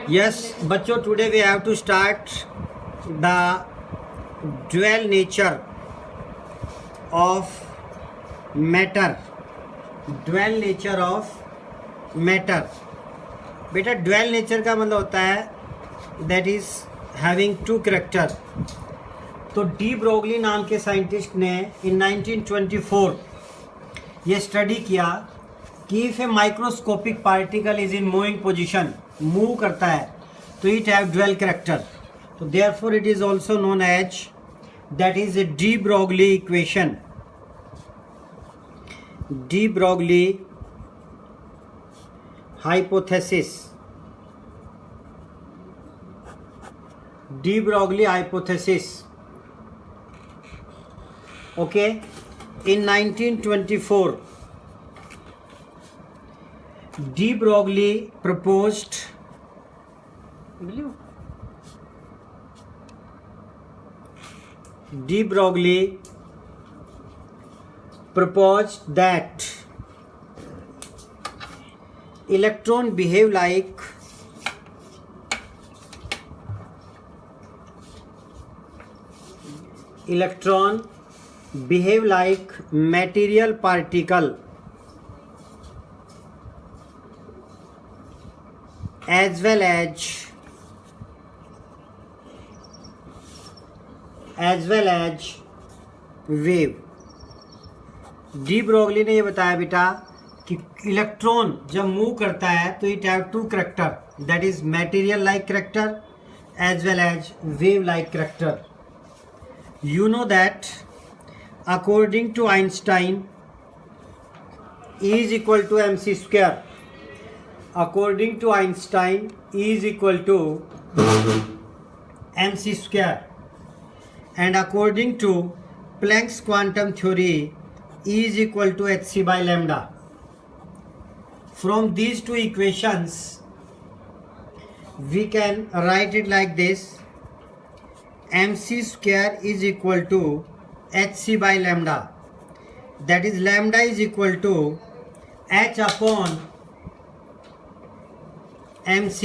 Yes, bachcho, today we have to start the dual nature of matter. Dual nature of matter. बेटा dual nature का मतलब होता है that is having two character. तो de Broglie नाम के scientist ने इन 1924 ये स्टडी किया कि if a microscopic particle is in moving position, move करता है तो इट हैव ड्वेल कैरेक्टर. तो therefore it is also known as, that is a de Broglie equation. De Broglie hypothesis. De Broglie hypothesis. Okay, in 1924, De Broglie proposed that electron behave like material particle as well as wave. De Broglie ने ये बताया बेटा कि electron जब move करता है तो it have two character, that is material like character as well as wave like character. You know that according to Einstein E is equal to mc square. According to Einstein E is equal to mc square, and according to Planck's quantum theory E is equal to hc by lambda. From these two equations we can write it like this: mc square is equal to hc by lambda, that is lambda is equal to h upon mc.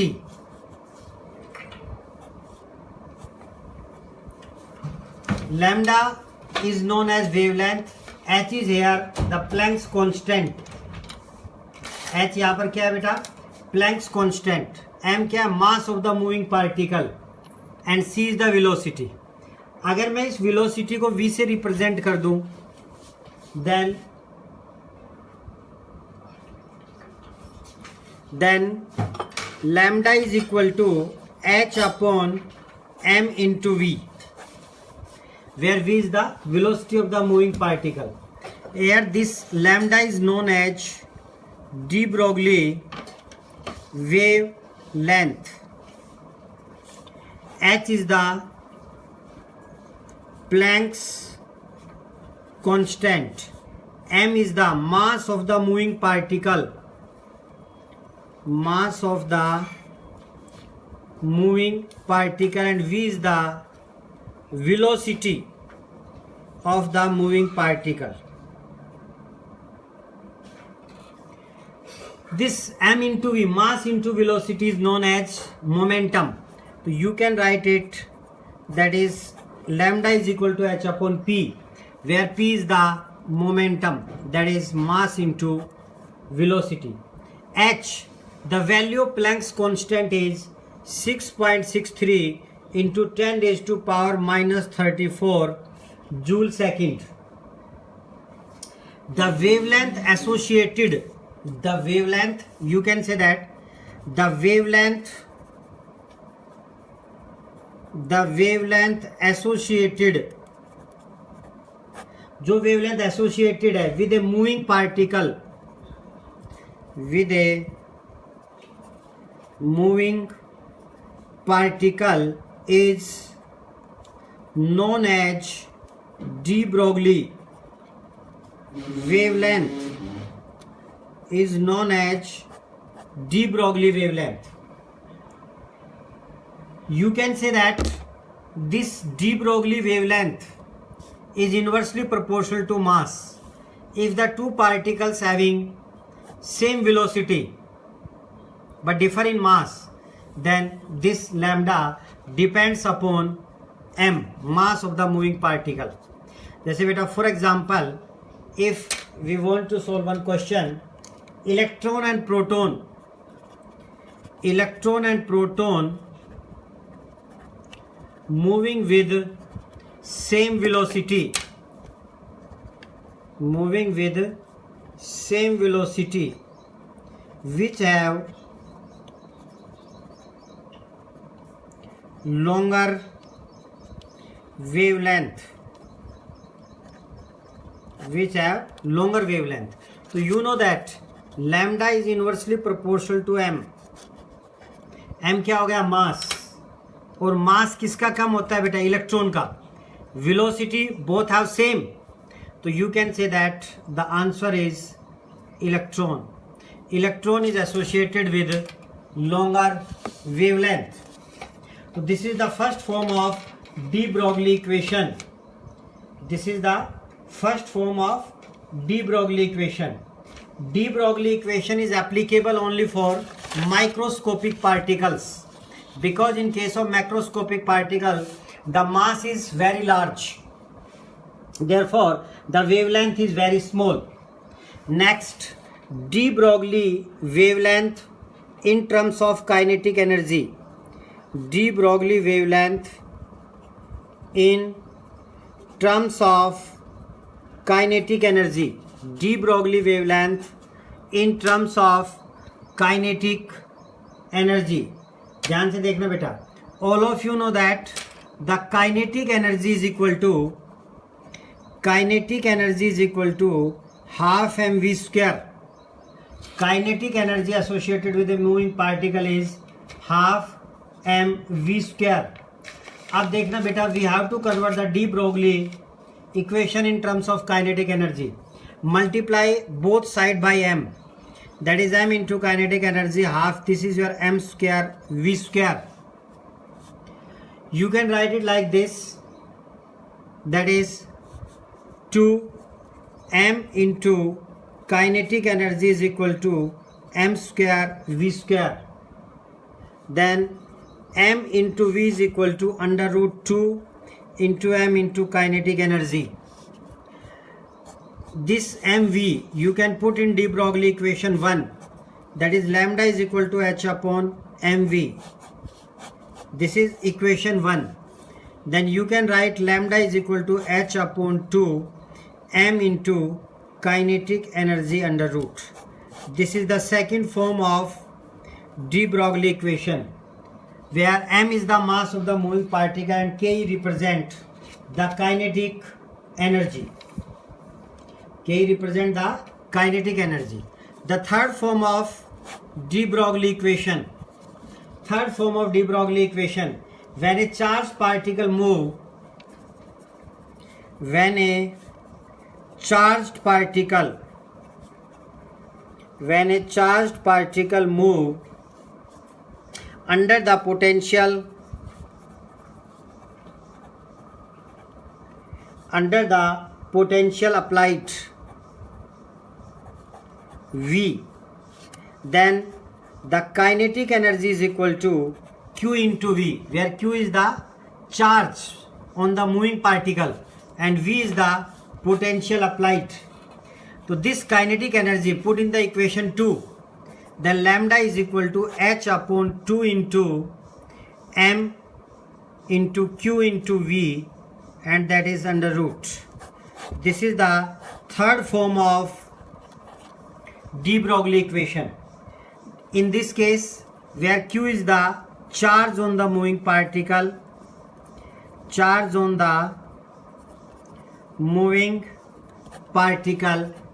Lambda is known as wavelength, h is here the Planck's constant. h यहाँ पर क्या है बेटा? Planck's constant. m क्या है? Mass of the moving particle and c is the velocity. अगर मैं इस वेलोसिटी को v से रिप्रेजेंट कर दूं, then lambda is equal to h upon m into v, where v is the velocity of the moving particle. Here this lambda is known as de Broglie wavelength. H is the Planck's constant. M is the mass of the moving particle. Mass of the moving particle, and V is the velocity of the moving particle. This m into v, mass into velocity, is known as momentum. So you can write it, that is lambda is equal to h upon p, where p is the momentum, that is mass into velocity. H, the value of Planck's constant is 6.63 into 10 raised to power minus 34 joule second. The wavelength associated, you can say that the wavelength associated, जो wavelength associated है with a moving particle, is known as de Broglie wavelength, is known as de Broglie wavelength. You can say that this de Broglie wavelength is inversely proportional to mass. If the two particles having same velocity but differ in mass, then this lambda depends upon m, mass of the moving particle. जैसे बेटा for example, if we want to solve one question, electron and proton moving with same velocity, which have longer wavelength, so you know that lambda is inversely proportional to m. m क्या हो गया? मास. और मास किसका कम होता है बेटा? Electron का. velocity both have same, so you can say that the answer is electron. Electron is associated with longer wavelength. So this is the first form of de Broglie equation. De Broglie equation is applicable only for microscopic particles, because in case of macroscopic particle the mass is very large, therefore the wavelength is very small. Next, de Broglie wavelength in terms of kinetic energy. De Broglie wavelength in terms of kinetic energy. De Broglie wavelength in terms of kinetic energy. ध्यान से देखना बेटा. All of you know that the kinetic energy is equal to half mv square. Kinetic energy associated with a moving particle is half mv square. अब देखना बेटा, we have to convert the de Broglie equation in terms of kinetic energy. Multiply both side by m, that is m into kinetic energy half. This is your m square v square. You can write it like this, that is 2m into kinetic energy is equal to m square v square. Then m into v is equal to under root 2 into m into kinetic energy. This mv you can put in de Broglie equation 1, that is lambda is equal to h upon mv. This is equation 1. Then you can write lambda is equal to h upon 2 m into kinetic energy under root. This is the second form of de Broglie equation, where m is the mass of the moving particle and k represent the kinetic energy. The third form of de Broglie equation. When a charged particle move, under the potential applied V, then the kinetic energy is equal to Q into V, where Q is the charge on the moving particle and V is the potential applied. So this kinetic energy put in the equation 2, then lambda is equal to h upon 2 into m into Q into V, and that is under root. This is the third form of de Broglie equation. In this case, where Q is the charge on the moving particle,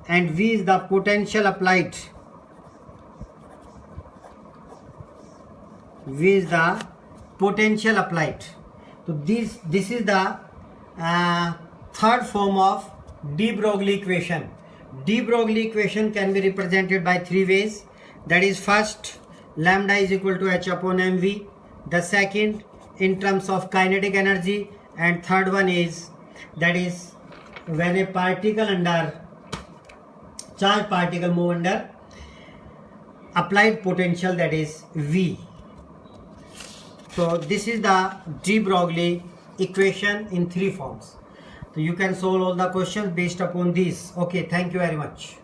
and V is the potential applied. So this is the third form of de Broglie equation. De Broglie equation can be represented by three ways. That is, first, lambda is equal to h upon mv. The second, in terms of kinetic energy, and third one is, that is, when a charged particle move under applied potential, that is V. So this is the de Broglie equation in 3 forms. So you can solve all the questions based upon these. Okay, thank you very much.